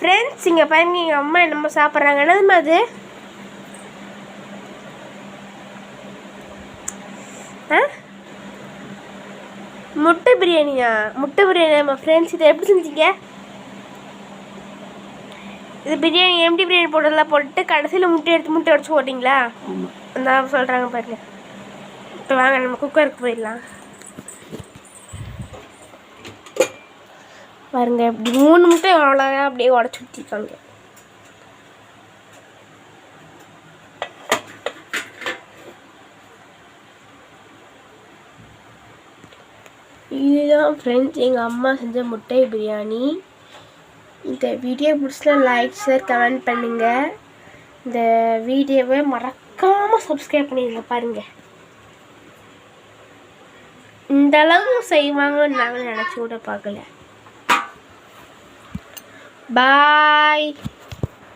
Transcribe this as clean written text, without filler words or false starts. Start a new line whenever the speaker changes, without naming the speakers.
Friends இங்கே பாருங்க எங்கள் அம்மா என்னமோ சாப்பிட்றாங்க. என்னதுமா அது? முட்டை பிரியாணியா? முட்டை பிரியாணி நம்ம ஃப்ரெண்ட்ஸ். இதை எப்படி செஞ்சீங்க? இது பிரியாணி எம்டி பிரியாணி போட்டதெல்லாம் போட்டுட்டு கடைசியில் முட்டை உடச்சி போட்டிங்களா? நான் சொல்கிறாங்க பாருங்க. இப்போ வாங்க நம்ம குக்கருக்கு போயிடலாம். பாருங்க இப்படி 3 முட்டை அவ்வளோதான் அப்படியே உடச்சி ஊற்றிருக்காங்க. இதுதான் ஃப்ரெண்ட்ஸ் எங்கள் அம்மா செஞ்ச முட்டை பிரியாணி. இந்த வீடியோ பிடிச்சா லைக் ஷேர் கமெண்ட் பண்ணுங்கள். இந்த வீடியோவை மறக்காமல் சப்ஸ்கிரைப் பண்ணிடுங்க. பாருங்கள் இந்த அளவு செய்வாங்கன்னு நாங்கள் நினச்சி கூட பார்க்கல. பாய்.